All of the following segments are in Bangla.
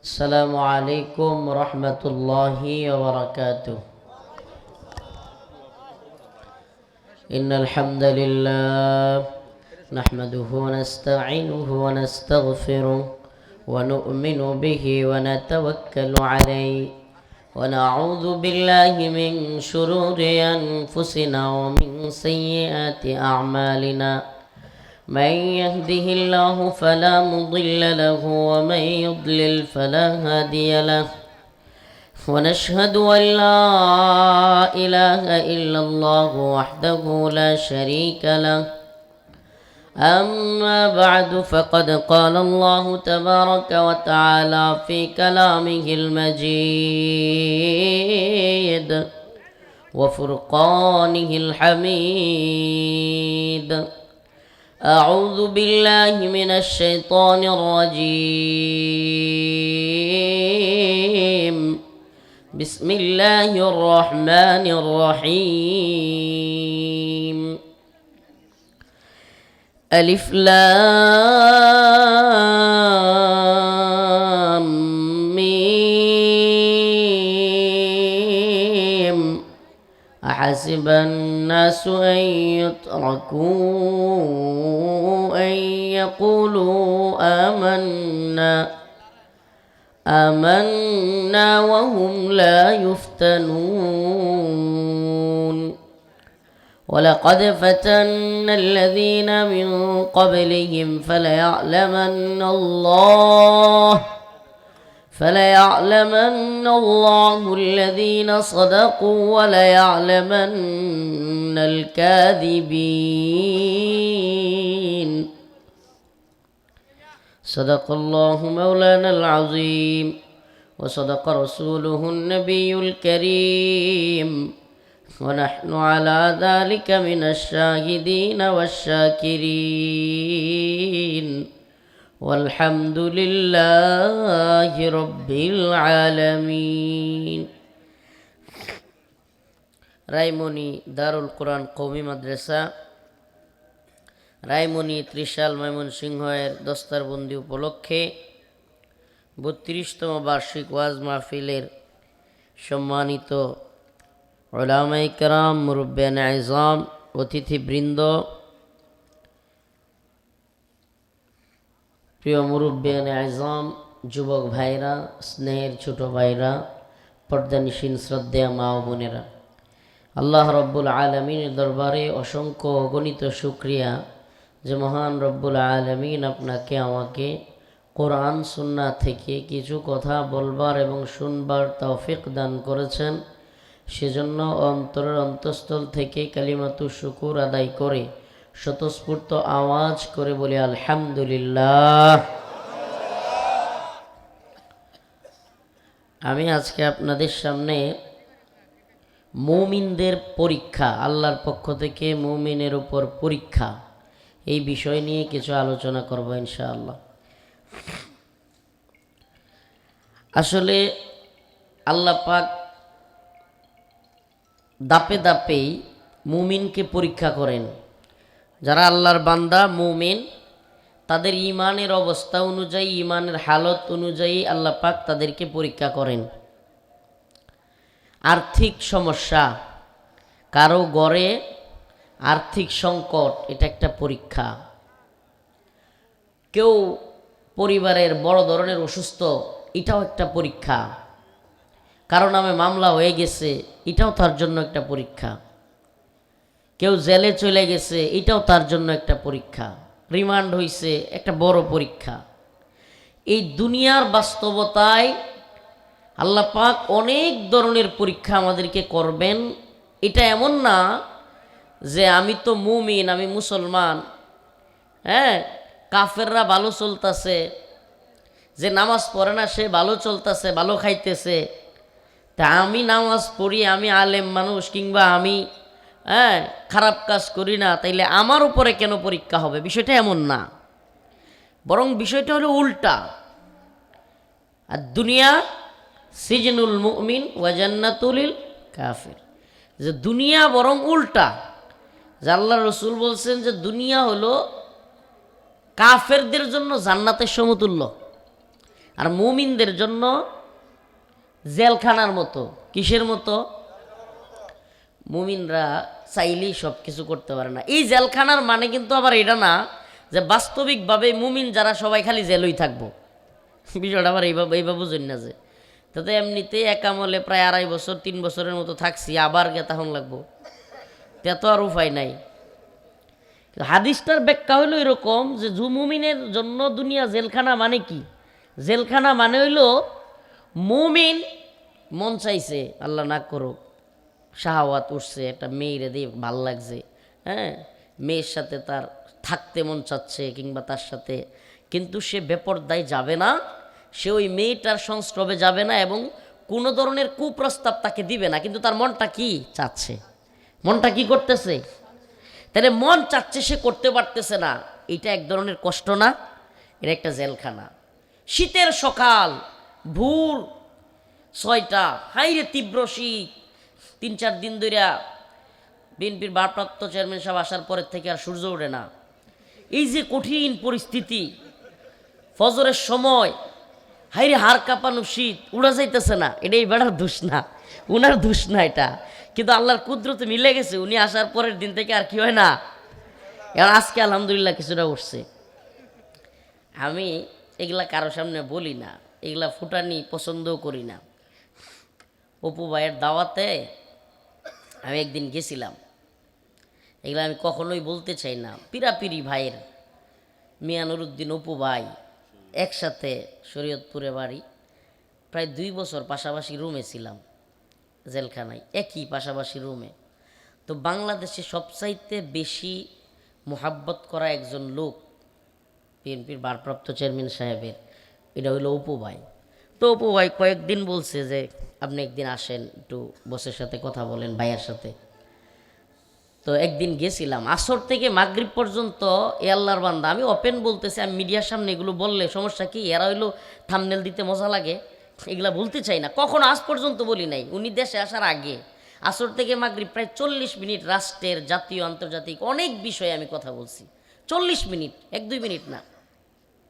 السلام عليكم ورحمة الله وبركاته. إن الحمد لله نحمده ونستعينه ونستغفره ونؤمن به ونتوكل عليه ونعوذ بالله من شرور أنفسنا ومن سيئات أعمالنا. من يهده الله فلا مضل له ومن يضلل فلا هادي له. ونشهد أن لا إله إلا الله وحده لا شريك له. أما بعد فقد قال الله تبارك وتعالى في كلامه المجيد وفرقانه الحميد. أعوذ بالله من الشيطان الرجيم. بسم الله الرحمن الرحيم. ألف لام ميم. أحسب الناس أن يتركوا أن يقولوا آمنا وهم لا يفتنون. ولقد فتنا الذين من قبلهم فليعلمن الله الذين صدقوا وليعلمن الكاذبين. صدق الله مولانا العظيم وصدق رسوله النبي الكريم ونحن على ذلك من الشاهدين والشاكرين والحمد لله رب العالمين. রায়মনি দারুল কোরআন কওমি মাদ্রাসা রায়মনি ত্রিশাল ময়মনসিংহের দস্তারবন্দি উপলক্ষে ৩২তম বার্ষিক ওয়াজ মাহফিলের সম্মানিত উলামায়ে কেরাম, মুরব্বিয়ানে আযম, অতিথিবৃন্দ, প্রিয় মুরব্বিয়ানে আযম, যুবক ভাইরা, স্নেহের ছোট ভাইরা, পর্দানিশীন শ্রদ্ধেয় মা ও বোনেরা, আল্লাহ রব্বুল আলমিনের দরবারে অসংখ্য অগণিত শুকরিয়া যে মহান রব্বুল আলমিন আপনাকে আমাকে কোরআন সুন্নাহ থেকে কিছু কথা বলবার এবং শুনবার তৌফিক দান করেছেন। সেজন্য অন্তরের অন্তঃস্থল থেকে কালিমাতু শুকুর আদায় করে স্বতঃস্ফূর্ত আওয়াজ করে বলি আলহামদুলিল্লাহ। আমি আজকে আপনাদের সামনে মুমিনদের পরীক্ষা, আল্লাহর পক্ষ থেকে মুমিনের উপর পরীক্ষা, এই বিষয় নিয়ে কিছু আলোচনা করব ইনশাআল্লাহ। আসলে আল্লাহ পাক দাপে দাপেই মুমিনকে পরীক্ষা করেন। যারা আল্লাহর বান্দা মুমিন, তাদের ঈমানের অবস্থা অনুযায়ী, ঈমানের হালত অনুযায়ী আল্লাহ পাক তাদেরকে পরীক্ষা করেন। আর্থিক সমস্যা, কারো ঘরে আর্থিক সংকট, এটা একটা পরীক্ষা। কেউ পরিবারের বড় ধরনের অসুস্থ, এটাও একটা পরীক্ষা। কারো নামে মামলা হয়ে গেছে, এটাও তার জন্য একটা পরীক্ষা। কেউ জেলে চলে গেছে, এটাও তার জন্য একটা পরীক্ষা। রিমান্ড হয়েছে, একটা বড় পরীক্ষা। এই দুনিয়ার বাস্তবতায় আল্লাহ পাক অনেক ধরনের পরীক্ষা আমাদেরকে করবেন। এটা এমন না যে আমি তো মুমিন, আমি মুসলমান, কাফেররা ভালো চলতেছে, যে নামাজ পড়ে না সে ভালো চলতেছে, ভালো খাইতেছে, তা আমি নামাজ পড়ি, আমি আলেম মানুষ, কিংবা আমি খারাপ কাজ করি না, তাইলে আমার উপরে কেন পরীক্ষা হবে? বিষয়টা এমন না, বরং বিষয়টা হলো উল্টা। আর দুনিয়া সিজনুল মুমিন ওয়া জান্নাতুল কাফির, যে দুনিয়া বরং উল্টা। যে আল্লাহ রসুল বলছেন যে দুনিয়া হলো কাফেরদের জন্য জান্নাতের সমতুল্য। আর মুমিনদের জন্য জেলখানার মতো। কিসের মতো? মুমিনরা চাইলেই সব কিছু করতে পারে না। এই জেলখানার মানে কিন্তু আবার এটা না যে বাস্তবিকভাবে মুমিন যারা সবাই খালি জেলই থাকবো, বিষয়টা আবার এইভাবে বুঝুন না। যে তাতে এমনিতে একামলে প্রায় 2.5 বছর 3 বছরের মতো থাকছি, আবার গেতাহন লাগবো, তা তো আর উপায় নাই। হাদিসটার ব্যাখ্যা হইল এরকম যে মুমিনের জন্য দুনিয়া জেলখানা মানে কি? জেলখানা মানে হইল মুমিন মন চাইছে, আল্লাহ না করুক, শাহাওয়াত উঠছে, একটা মেয়েরে দিয়ে ভাল লাগছে, হ্যাঁ, মেয়ের সাথে তার থাকতে মন চাচ্ছে কিংবা তার সাথে, কিন্তু সে বেপরদায় যাবে না, সে ওই মেয়েটার সংস্রবে যাবে না এবং কোনো ধরনের কুপ্রস্তাব তাকে দিবে না, কিন্তু তার মনটা কি চাচ্ছে, মনটা কি করতেছে, তাহলে মন চাচ্ছে সে করতে পারতেছে না, এটা এক ধরনের কষ্ট না? এটা একটা জেলখানা। শীতের সকাল, ভোর 6টা, হাইরে তীব্র শীত, 3-4 দিন ধরে বিএনপির ভারপ্রাপ্ত চেয়ারম্যান সাহেব আসার পরের থেকে আর সূর্য ওঠে না। এই যে কঠিন পরিস্থিতি, ফজরের সময় হাইরে হাড় কাঁপানো শীত, উড়া যাইতেছে না, এটা এই বেড়ার দোষ না, উনার দোষ না এটা, কিন্তু আল্লাহর কুদরতে মিলে গেছে। উনি আসার পরের দিন থেকে আর কি হয় না, এবার আজকে আলহামদুলিল্লাহ কিছুটা উঠছে। আমি এগুলা কারো সামনে বলি না, এগুলা ফুটানি পছন্দও করি না। অপু ভাইয়ের দাওয়াতে আমি একদিন গেছিলাম, এগুলো আমি কখনোই বলতে চাই না। পিরাপিরি ভাইয়ের, মিয়া নুরুদ্দিন অপু ভাই, একসাথে শরীয়তপুরে বাড়ি, প্রায় 2 বছর পাশাপাশি রুমে ছিলাম জেলখানায়, একই পাশাপাশি রুমে। তো বাংলাদেশে সবচাইতে বেশি মোহাব্বত করা একজন লোক বিএনপির ভারপ্রাপ্ত চেয়ারম্যান সাহেবের, এটা হইল অপু ভাই। তো অপু ভাই কয়েকদিন বলছে যে আপনি একদিন আসেন, একটু বসের সাথে কথা বলেন, ভাইয়ের সাথে। তো একদিন গেছিলাম, আসর থেকে মাগরিব পর্যন্ত এ আল্লাহর বান্দা, আমি ওপেন বলতেছি, আমি মিডিয়ার সামনে এগুলো বললে সমস্যা কি? এরা হইলো থাম্বনেল দিতে মজা লাগে, এগুলা বলতে চাই না, কখনো আজ পর্যন্ত বলি নাই। উনি দেশে আসার আগে আসর থেকে মাগরিব প্রায় 40 মিনিট রাষ্ট্রের, জাতীয়, আন্তর্জাতিক অনেক বিষয়ে আমি কথা বলছি। 40 মিনিট, 1-2 মিনিট না,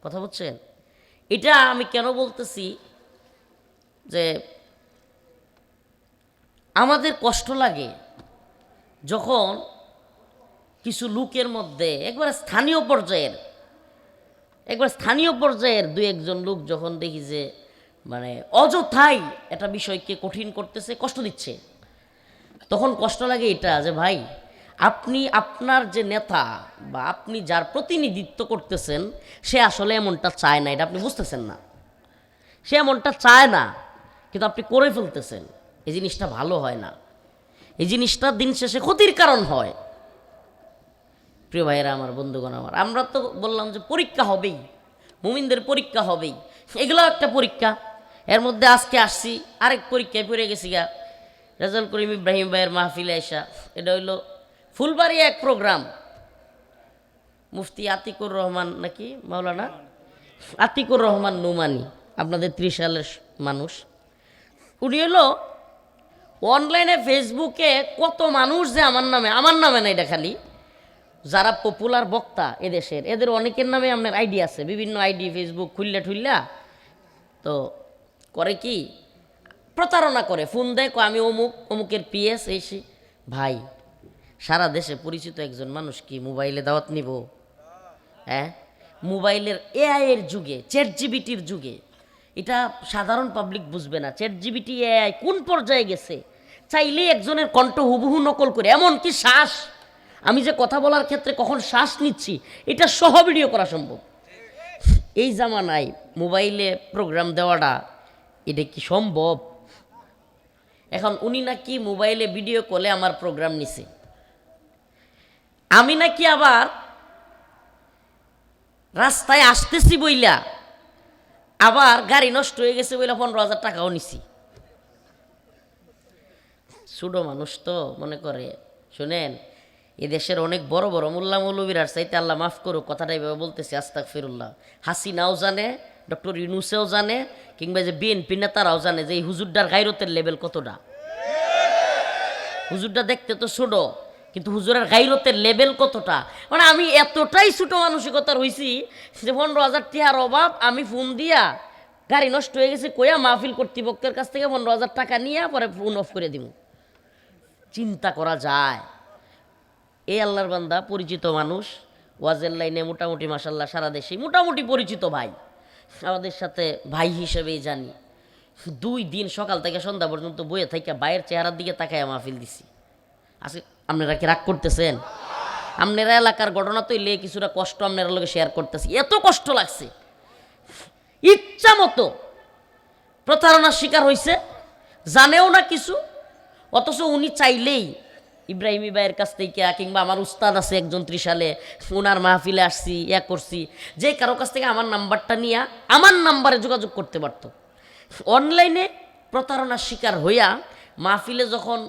কথা বলছেন? এটা আমি কেন বলতেছি যে আমাদের কষ্ট লাগে যখন কিছু লোকের মধ্যে একবার স্থানীয় পর্যায়ের 2-1 জন লোক যখন দেখি যে মানে অযথাই একটা বিষয়কে কঠিন করতেছে, কষ্ট দিচ্ছে, তখন কষ্ট লাগে এটা যে ভাই, আপনি আপনার যে নেতা বা আপনি যার প্রতিনিধিত্ব করতেছেন সে আসলে এমনটা চায় না, এটা আপনি বুঝতেছেন না, সে এমনটা চায় না, কিন্তু আপনি করে ফেলতেছেন। এই জিনিসটা ভালো হয় না, এই জিনিসটা দিন শেষে ক্ষতির কারণ হয়। প্রিয় ভাইয়েরা আমার, বন্ধুগণ আমার, আমরা তো বললাম যে পরীক্ষা হবেই, মুমিনদের পরীক্ষা হবেই, এগুলো একটা পরীক্ষা। এর মধ্যে আজকে আসছি আরেক পরীক্ষায় পড়ে গেছি গা, রেজাউল করিম ইব্রাহিম ভাইয়ের মাহফিলে আইসা। এটা হইলো ফুলবাড়ি এক প্রোগ্রাম, মুফতি আতিকুর রহমান নাকি মাওলানা আতিকুর রহমান নোমানি, আপনাদের 30 সালের মানুষ। উনি হলো অনলাইনে ফেসবুকে কত মানুষ যে আমার নামে না, এটা খালি যারা পপুলার বক্তা এদেশের, এদের অনেকের নামে আপনার আইডি আছে, বিভিন্ন আইডি ফেসবুক খুললা তো করে কি প্রতারণা করে, ফোন দেয়, আমি অমুকের পিএস এসে। ভাই, সারা দেশে পরিচিত একজন মানুষ কি মোবাইলে দাওয়াত নিব? হ্যাঁ, মোবাইলের এআই এর যুগে, চ্যাট জিপিটির যুগে, এটা সাধারণ পাবলিক বুঝবে না। চ্যাট জিপিটি এআই কোন পর্যায়ে গেছে, চাইলেই একজনের কণ্ঠ হুবহু নকল করে, এমনকি শ্বাস, আমি যে কথা বলার ক্ষেত্রে কখন শ্বাস নিচ্ছি এটা সহ ভিডিও করা সম্ভব। এই জামানায় মোবাইলে প্রোগ্রাম দেওয়াটা এটা কি সম্ভব? এখন উনি নাকি মোবাইলে ভিডিও কলে আমার প্রোগ্রাম নিছে, আমি নাকি আবার রাস্তায় আসতেছি বইলা আবার গাড়ি নষ্ট হয়ে গেছে বইলা 15,000 টাকাও নিছি। ছোট মানুষ তো মনে করে, শুনেন, এদেশের অনেক বড় বড় মোল্লা মৌলবীর চাইতে, আল্লাহ মাফ করুক কথাটা এভাবে বলতেছি, আস্তাগফিরুল্লাহ, হাসিনাও জানে, ডক্টর ইউনূসেও জানে, কিংবা যে বিএনপি নেতারাও জানে যে এই হুজুরটার গায়রতের লেভেল কতটা। হুজুরটা দেখতে তো ছোট, কিন্তু হুজুরের গায়রতের লেভেল কতটা, মানে আমি এতটাই ছোট মানসিকতার হইছি যে 15,000 টাকার অভাব আমি ফোন দিয়া গাড়ি নষ্ট হয়ে গেছে কইয়া মাহফিল কর্তৃপক্ষের কাছ থেকে 15,000 টাকা নিয়ে পরে ফোন অফ করে দিব। চিন্তা করা যায়? এই আল্লাহর বান্দা পরিচিত মানুষ, ওয়াজের লাইনে মোটামুটি মাশাল্লাহ সারা দেশে মোটামুটি পরিচিত ভাই, আমাদের সাথে ভাই হিসেবেই জানি। 2 দিন সকাল থেকে সন্ধ্যা পর্যন্ত বইয়ে থেকে ভাইয়ের চেহারার দিকে তাকায় মাহফিল দিছি। আজকে আপনারা কি রাগ করতেছেন? আপনারা এলাকার ঘটনা তো এলে কিছুটা কষ্ট আপনারা লোকে শেয়ার করতেছি। এত কষ্ট লাগছে, ইচ্ছা মতো প্রতারণার শিকার হয়েছে, জানেও না কিছু, অথচ উনি চাইলেই ইব্রাহিমী ভাইয়ের কাছ থেকে কিংবা আমার উস্তাদ আছে একজন ত্রিশালে, ওনার মাহফিলে আসছি করছি, যে কারো কাছ থেকে আমার নাম্বারটা নিয়ে আমার নাম্বারে যোগাযোগ করতে পারতো। অনলাইনে প্রতারণার শিকার হইয়া মাহফিলে যখন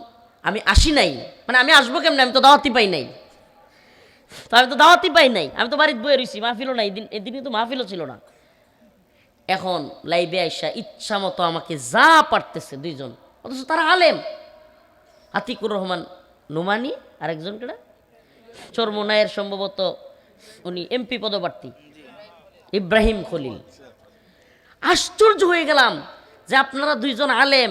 আমি আসি নাই, মানে আমি আসবো কেমন, আমি তো দাওয়াতি পাই নাই, আমি তো বাড়িতে বয়ে রয়েছি, মাহফিলও নাই, এদিনই তো মাহফিলও ছিল না। এখন লাইভে আইসা ইচ্ছা মতো আমাকে যা পারতেছে 2 জন, অথচ তারা আলেম, আতিকুর রহমান নোমানি আর একজন কেডা চরমোনায়ের সম্ভবত উনি এমপি পদপ্রার্থী ইব্রাহিম খলিল। আশ্চর্য হয়ে গেলাম যে আপনারা 2 জন আলেম,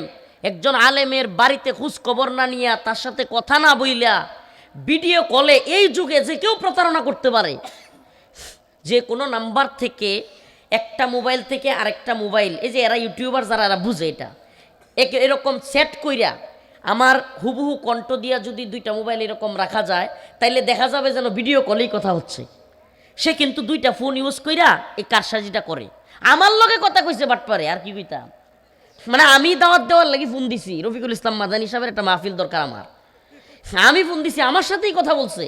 একজন আলেমের বাড়িতে খোঁজ খবর না নিয়া, তার সাথে কথা না বইলা ভিডিও কলে এই যুগে যে কেউ প্রতারণা করতে পারে। যে কোনো নাম্বার থেকে, একটা মোবাইল থেকে আরেকটা মোবাইল, এই যে এরা ইউটিউবার যারা এরা বুঝে এটা, এরকম সেট কইরা আমার হুবহু কণ্ঠ দিয়া যদি 2টা মোবাইল এরকম রাখা যায়, তাইলে দেখা যাবে যেন ভিডিও কলেই কথা হচ্ছে। সে কিন্তু 2টা ফোন ইউজ কইরা এই কারসাজিটা করে। আমার লগে কথা কইছে বাটপারে, আর কি কইতাম, মানে আমি দাওয়াত দেওয়ার লাগি ফোন দিছি, রফিকুল ইসলাম মাদানী সাহেবের একটা মাহফিল দরকার আমার, আমি ফোন দিছি, আমার সাথেই কথা বলছে।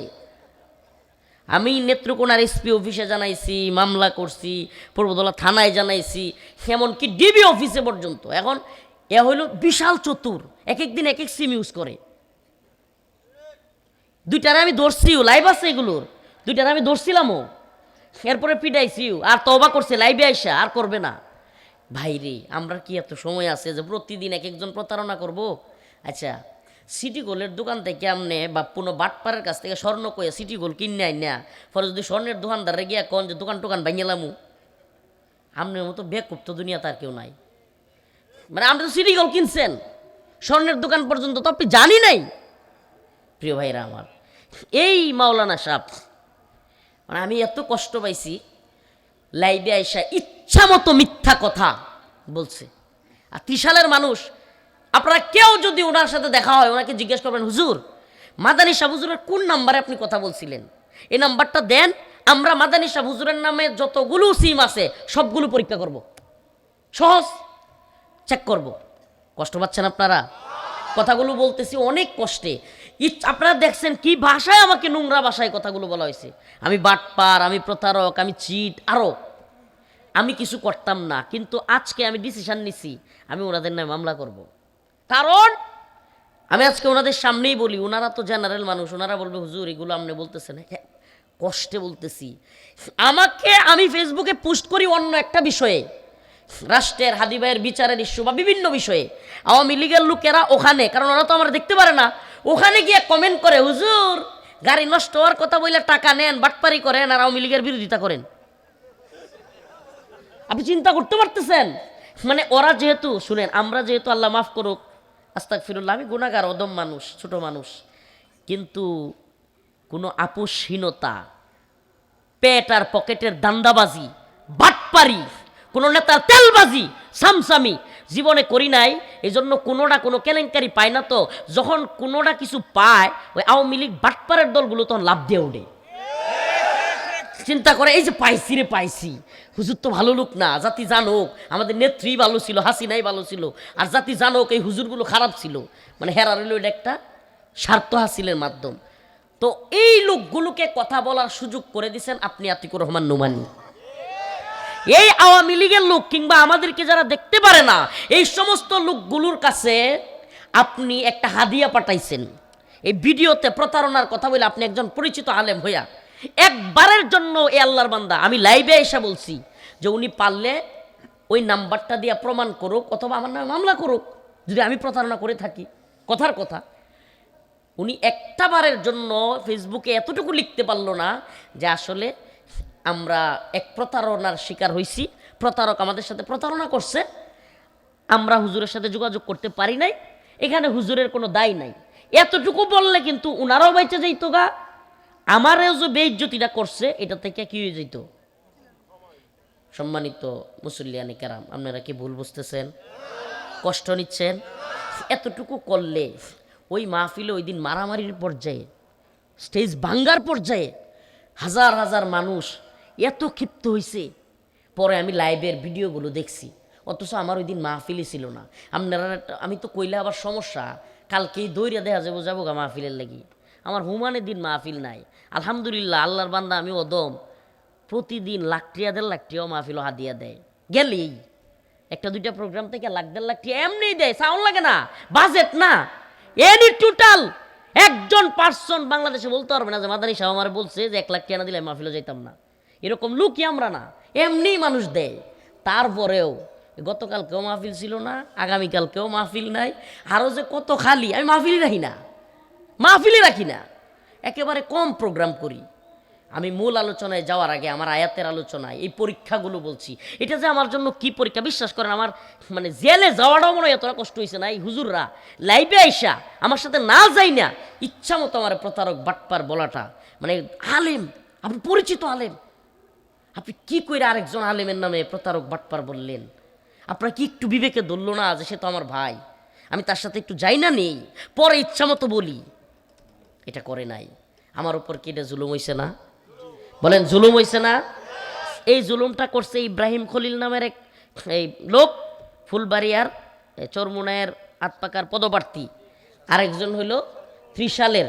আমি নেত্রকোনার এসপি অফিসে জানাইছি, মামলা করছি, পূর্বদলা থানায় জানাইছি, এমনকি ডিবি অফিসে পর্যন্ত। এখন এ হইল বিশাল চতুর, এক দিন এক সিম ইউজ করে। 2টারে আমি ধরছিও, লাইভ আছে এগুলোর, 2টারে আমি ধরছিলামও, এরপরে পিটাইছিও, আর তওবা করছে লাইভে আইসা, আর করবে না। ভাই রে, আমরা কি এত সময় আছে যে প্রতিদিন এক একজন প্রতারণা করব? আচ্ছা, সিটি গোল্ডের দোকান থেকে আমনে বা কোনো বাটপাড়ের কাছ থেকে স্বর্ণ কয়ে সিটি গোল্ড কিনে আই না, পরে যদি স্বর্ণের দোকানদারে গিয়া কন যে দোকান টোকান ভাঙিলামু, আমনের মতো বেকুব তো দুনিয়া তার কেউ নাই। মানে আপনি তো সিটি গোল্ড কিনছেন, স্বর্ণের দোকান পর্যন্ত তো আপনি জানি নাই। প্রিয় ভাইরা আমার, এই মাওলানা সাহেব, মানে আমি এত কষ্ট পাইছি, লাইভে আইসা ইচ্ছা মতো মিথ্যা কথা বলছে। আর 30 সালের মানুষ, আপনারা কেউ যদি ওনার সাথে দেখা হয়, ওনাকে জিজ্ঞেস করবেন, হুজুর মাদানী সাহেব হুজুরের কোন নাম্বারে আপনি কথা বলছিলেন, এই নাম্বারটা দেন, আমরা মাদানী সাহেব হুজুরের নামে যতগুলো সিম আছে সবগুলো পরীক্ষা করব, সহজ চেক করব। কষ্ট পাচ্ছেন আপনারা? কথাগুলো বলতেছি অনেক কষ্টে। আপনারা দেখছেন কি ভাষায় আমাকে, নোংরা ভাষায় কথাগুলো বলা হয়েছে। আমি বাটপার, আমি প্রতারক, আমি চিট, আরও আমি কিছু করতাম না, কিন্তু আজকে আমি ডিসিশন নিছি আমি ওনাদের নামে মামলা করব। কারণ আমি আজকে ওনাদের সামনেই বলি, ওনারা তো জেনারেল মানুষ, ওনারা বলবে হুজুর এগুলো আপনি বলতেছেন, হ্যাঁ কষ্টে বলতেছি। আমাকে, আমি ফেসবুকে পোস্ট করি অন্য একটা বিষয়ে, রাষ্ট্রের হাদি ভাইয়ের বিচারের ইস্যু বা বিভিন্ন বিষয়ে, আওয়ামী লীগের লোকেরা ওখানে, কারণ ওরা তো আমরা দেখতে পারে না, ওখানে গিয়ে কমেন্ট করে হুজুর গাড়ি নষ্ট হওয়ার কথা বলে টাকা নেন, বাটপারি করেন, আর আওয়ামী লীগের বিরোধিতা করেন। আপনি চিন্তা করতে পারতেছেন? মানে ওরা যেহেতু, শুনেন, আমরা যেহেতু আল্লাহ মাফ করুক, আস্তাগফিরুল্লাহ, আমি গুনাহগার, অদম মানুষ, ছোট মানুষ, কিন্তু কোনো আপোষহীনতা, পেট আর পকেটের দান্দাবাজি, বাটপারি, কোনো নেতার তেলবাজি, সামসামি জীবনে করি নাই। এই জন্য কোনোটা কোনো কেলেঙ্কারি পায় না, তো যখন কোনোটা কিছু পায়, ওই আওয়ামী লীগ বাটপারের দলগুলো তখন লাভ দিয়ে ওঠে, চিন্তা করে এই যে পাইছি রে পাইছি, হুজুর তো ভালো লোক না, জাতি জানুক আমাদের নেত্রী ভালো ছিল, হাসিনাই ভালো ছিল, আর জাতি জানুক এই হুজুরগুলো খারাপ ছিল, মানে হেরা রইল এটা একটা স্বার্থ হাসিলের মাধ্যম। তো এই লোকগুলোকে কথা বলার সুযোগ করে দিয়েছেন আপনি, আতিকুর রহমান নোমানী। এই আওয়ামী লীগের লোক কিংবা আমাদেরকে যারা দেখতে পারে না, এই সমস্ত লোকগুলোর কাছে আপনি একটা হাদিয়া পাঠাইছেন, এই ভিডিওতে প্রতারণার কথা বলে আপনি একজন পরিচিত আলেম হইয়া একবারের জন্য এ আল্লাহর বান্দা, আমি লাইভে এসে বলছি যে উনি পারলে ওই নাম্বারটা দিয়ে প্রমাণ করুক, অথবা আমার নামে মামলা করুক যদি আমি প্রতারণা করে থাকি। কথার কথা, উনি একটা বারের জন্য ফেসবুকে এতটুকু লিখতে পারলো না যে আসলে আমরা এক প্রতারণার শিকার হয়েছি, প্রতারক আমাদের সাথে প্রতারণা করছে, আমরা হুজুরের সাথে যোগাযোগ করতে পারি নাই, এখানে হুজুরের কোনো দায় নাই। এতটুকু বললে কিন্তু উনারাও বেঁচে যেত গা, আমারও যে বেইজ্জতিটা করছে এটা থেকে কি হয়ে যেত। সম্মানিত মুসল্লিয়ানে কেরাম, আপনারা কি ভুল বুঝতেছেন, কষ্ট নিচ্ছেন? এতটুকু করলে ওই মাহফিলে ওই দিন মারামারির পর্যায়ে, স্টেজ ভাঙ্গার পর্যায়ে হাজার হাজার মানুষ এত ক্ষিপ্ত হয়েছে। পরে আমি লাইভের ভিডিওগুলো দেখছি, অথচ আমার ওই দিন মাহফিলই ছিল না। আপনারা আমি তো কইলে আবার সমস্যা, কালকেই দৌড়িয়া দেখা যাবো যাবো গা মাহফিলের লাগি। আমার হুমানের দিন মাহফিল নাই। আলহামদুলিল্লাহ, আল্লাহর বান্দা আমি অদম, প্রতিদিন লাখ টিয়া 1.5 লাখ টিয়াও মাহফিলও হাদিয়া দেয়। গেলেই একটা দুইটা প্রোগ্রাম থেকে লাখ 1.5 লাখ টিয়া এমনি দেয়, সাউন্ড লাগে না, বাজেট না, এনি টোটাল একজন পার্সন বাংলাদেশে বলতে পারবে না যে মাদানী সাহেব আমার বলছে যে 1 লাখ টিয়া না দিলে মাহফিলে যাইতাম না। এরকম লুকই আমরা না, এমনি মানুষ দেয়। তারপরেও গতকালকেও মাহফিল ছিল না, আগামীকালকেও মাহফিল নাই, আরও যে কত খালি। আমি মাহফিলই রাখি না, একেবারে কম প্রোগ্রাম করি। আমি মূল আলোচনায় যাওয়ার আগে আমার আয়াতের আলোচনায় এই পরীক্ষাগুলো বলছি। এটা যে আমার জন্য কি পরীক্ষা, বিশ্বাস করেন আমার মানে জেলে যাওয়াটাও মনে হয় এতটা কষ্ট হয়েছে না। এই হুজুররা লাইভে আইসা আমার সাথে না যাই না, ইচ্ছা মতো আমার প্রতারক বাটপার বলাটা, মানে আলেম, আপনি পরিচিত আলেম, আপনি কি করে আরেকজন আলেমের নামে প্রতারক বাটপার বললেন? আপনার কি একটু বিবেকে ধরল না যে সে তো আমার ভাই, আমি তার সাথে একটু যাই না নেই, পরে ইচ্ছা মতো বলি? এটা করে নাই। আমার উপর কি এটা জুলুম হইছে না? বলেন, জুলুম হইছে না? এই জুলুমটা করছে ইব্রাহিম খলিল নামের এক এই লোক, ফুলবাড়িয়ার চরমুনায়ের আতপাকার পদপ্রার্থী। আরেকজন হইল ত্রিশালের,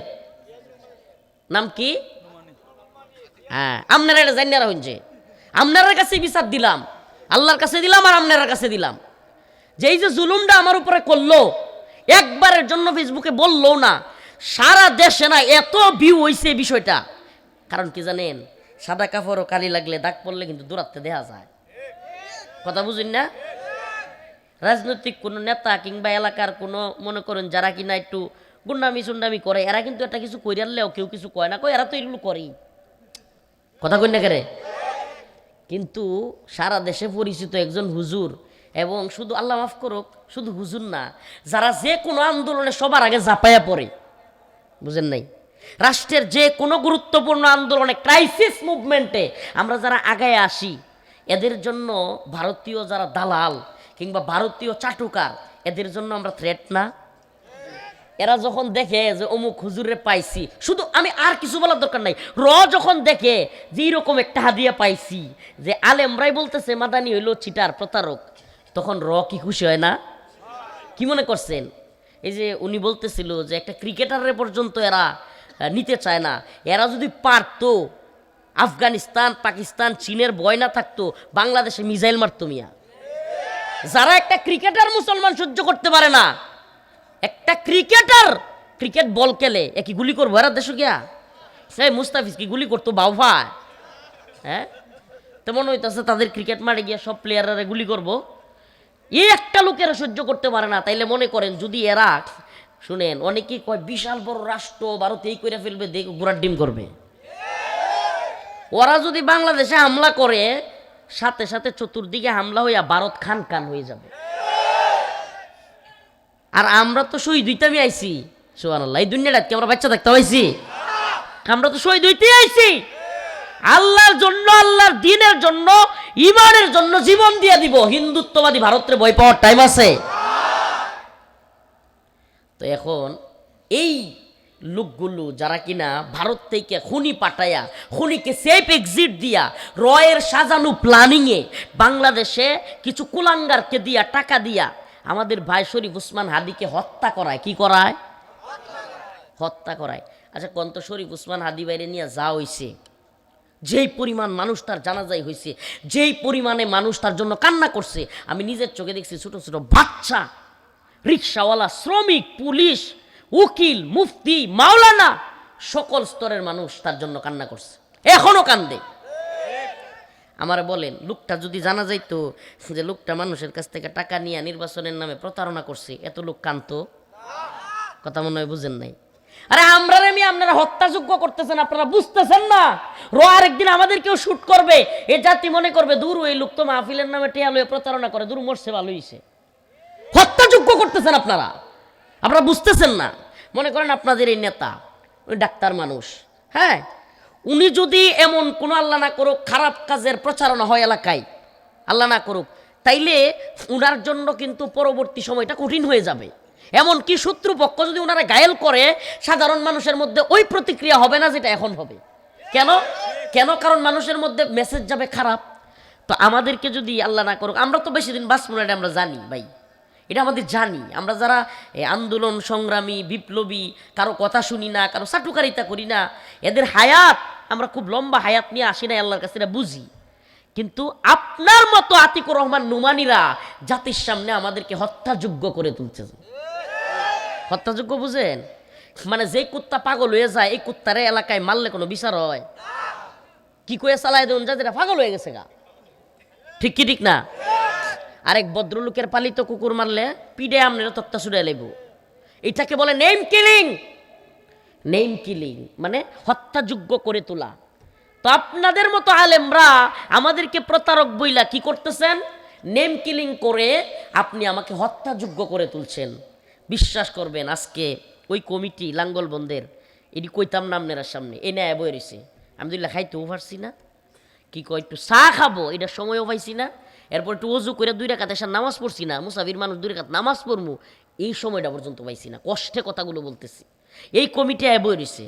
নাম কি? হ্যাঁ, আপনারা এটা জানিয়ারা হইছে, আপনার কাছে বিচার দিলাম, আল্লাহর কাছে দিলাম আর আপনার কাছে দিলাম যে এই যে জুলুমটা আমার উপরে করলো, একবারের জন্য ফেসবুকে বললো না, সারা দেশে না এত ভিউ হইছে বিষয়টা। কারণ কি জানেন, সাদা কাপড়ও কালি লাগলে দাগ পড়লে কিন্তু দূরাত্তে দেখা যায়। কথা বুঝুন না? রাজনৈতিক কোনো নেতা কিংবা এলাকার কোনো মনে করেন যারা কিনা একটু গুন্ডামি সুন্ডামি করে, এরা কিন্তু একটা কিছু কইরালেও কেউ কিছু কয় না, কয় এরা তো এগুলো করেই। কথা কই না কেরে? কিন্তু সারা দেশে পরিচিত একজন হুজুর, এবং শুধু আল্লাহ মাফ করুক, শুধু হুজুর না, যারা যে কোনো আন্দোলনে সবার আগে ঝাঁপাইয়া পড়ে, বুঝেন নাই? রাষ্ট্রের যে কোনো গুরুত্বপূর্ণ আন্দোলনে, ক্রাইসিস মুভমেন্টে আমরা যারা আগায় আসি, এদের জন্য ভারতীয় যারা দালাল কিংবা ভারতীয় চাটুকার, এদের জন্য আমরা থ্রেট না? এরা যখন দেখে যে অমুক হুজুরে পাইছি, শুধু আমি আর কিছু বলার দরকার নাই, যখন দেখে যে এইরকম একটা হাদিয়া পাইছি, যে আলেমরাই বলতেছে মাদানি হইল চিটার প্রতারক, তখন কি খুশি হয় না? কি মনে করছেন? এই যে উনি বলতেছিল যে একটা ক্রিকেটারের পর্যন্ত এরা নিতে চায় না, এরা যদি পারতো আফগানিস্তান পাকিস্তান চীনের ভয় না থাকতো, বাংলাদেশে মিসাইল মারতো মিয়া। যারা একটা ক্রিকেটার মুসলমান সহ্য করতে পারে না, একটা ক্রিকেটার ক্রিকেট বল খেলে কি গুলি করবো এরা দেশ গিয়া? সেই মুস্তাফিজ কি গুলি করতো বাউফা? হ্যাঁ, তেমন হইতেছে তাদের ক্রিকেট মাঠে গিয়া সব প্লেয়াররা গুলি করবো, এই একটা লোকেরা সহ্য করতে পারে না। তাইলে মনে করেন যদি এরা, শুনেন, অনেকেই কয় বিশাল বড় রাষ্ট্র, ভারত এই করে ফেলবে, দেখ ঘোড়ার ডিম করবে। ওরা যদি বাংলাদেশে হামলা করে, সাথে সাথে চতুর্দিকে হামলা হইয়া ভারত খান খান হয়ে যাবে। আর আমরা তো শহীদ হইতামই আইছি, সুবহানাল্লাহ, এই দুনিয়াটা কি আমরা বাচ্চা থাকতে হইছি? আমরা তো শহীদ হইতে আইছি, আল্লাহর জন্য, আল্লাহর দ্বীনের জন্য, ঈমানের জন্য জীবন দিয়ে দিব। হিন্দুত্ববাদী ভারতের ভয় পাওয়ার টাইম আছে? তো এখন এই লোকগুলো যারা কিনা ভারত থেকে খুনি পাঠাইয়া, খুনিকে সেফ এক্সিট দিয়া, রয়ের সাজানো প্ল্যানিংয়ে বাংলাদেশে কিছু কুলাঙ্গারকে দিয়া, টাকা দিয়া আমাদের ভাই শরীফ উসমান হাদিকে হত্যা করায়। কি করায়? হত্যা করায়। আচ্ছা কন্ত শরীফ উসমান হাদি বাইরে নিয়ে যা হইছে, যেই পরিমাণ মানুষ তার জানাজাই হয়েছে, যেই পরিমাণে মানুষ তার জন্য কান্না করছে, আমি নিজের চোখে দেখছি। ছোট ছোট বাচ্চা, রিক্সাওয়ালা, শ্রমিক, পুলিশ, উকিল, মুফতি, মাওলানা, সকল স্তরের মানুষ তার জন্য কান্না করছে, এখনো কান্দে। আমার বলেন, লোকটা যদি জানা যাইতো যে লোকটা মানুষের কাছ থেকে টাকা নিয়ে নির্বাচনের নামে প্রতারণা করছে, এত লোক কান্দতো? কথা মনে হয় বুঝেন নাই। আরে আমরা রে আপনারা হত্যাযোগ্য করতেছেন, আপনারা বুঝতেছেন না। আরেকদিন আমাদেরকেও শুট করবে, এ জাতি মনে করবে দূর ওই লোক তো মাহফিলের নামে টিয়া লয়ে প্রতারণা করে, দূর মরছে ভালো হইছে। হত্যাযোগ্য করতেছেন আপনারা, আপনারা বুঝতেছেন না। মনে করেন আপনাদের এই নেতা ওই ডাক্তার মানুষ, হ্যাঁ, উনি যদি এমন কোনো আল্লাহ না করুক খারাপ কাজের প্রচারণা হয় এলাকায়, আল্লাহ না করুক, তাইলে উনার জন্য কিন্তু পরবর্তী সময়টা কঠিন হয়ে যাবে। এমনকি শত্রুপক্ষ যদি ওনারা ঘায়েল করে, সাধারণ মানুষের মধ্যে ওই প্রতিক্রিয়া হবে না যেটা এখন হবে। কেন কেন কারণ মানুষের মধ্যে মেসেজ যাবে খারাপ। তো আমাদেরকে যদি আল্লাহ না করুক, আমরা তো বেশি দিন বাঁচবো না, এটা আমরা জানি ভাই, এটা আমাদের জানি। আমরা যারা আন্দোলন সংগ্রামী বিপ্লবী, কারো কথা শুনি না, কারো চাটুকারিতা করি না, এদের হায়াত আমরা খুব লম্বা হায়াত নিয়ে আসি না আল্লাহর কাছে, এটা বুঝি। কিন্তু আপনার মতো আতিকুর রহমান নুমানিরা জাতির সামনে আমাদেরকে হত্যাযোগ্য করে তুলছে। হত্যাযোগ্য বুঝেন? মানে যে কুত্তা পাগল হয়ে যায়, এই কুত্তারে এলাকায় মারলে কোনো বিচার হয়? কি কয়ে চালায় দেন যাদের পাগল হয়ে গেছে গা, ঠিক কি ঠিক না? আরেক ভদ্রলোকের পালিত কুকুর মারলে পিডে আমনের তক্তা ছুড়ে লেব। এটাকে বলে নেম কিলিং। নেম কিলিং মানে হত্যাযোগ্য করে তোলা। তো আপনাদের মতো আলেমরা আমাদেরকে প্রতারক বইলা কি করতেছেন? নেম কিলিং করে আপনি আমাকে হত্যাযোগ্য করে তুলছেন। বিশ্বাস করবেন, আজকে ওই কমিটি লাঙ্গলবন্দের এটি কইতাম না আপনার সামনে, এনে বই রয়েছে। আমি দুইলা খাইতেও পারছি না, কি কয় একটু চা খাবো এটার সময়ও পাইছি না, এরপর একটু অজু করে 2 রাকাত এসে নামাজ পড়ছি না, মুসাফির মানুষ 2 রাকাত নামাজ পড়মু, এই সময়টা পর্যন্ত পাইছি না। কষ্টে কথাগুলো বলতেছি। এই কমিটি বই রয়েছে।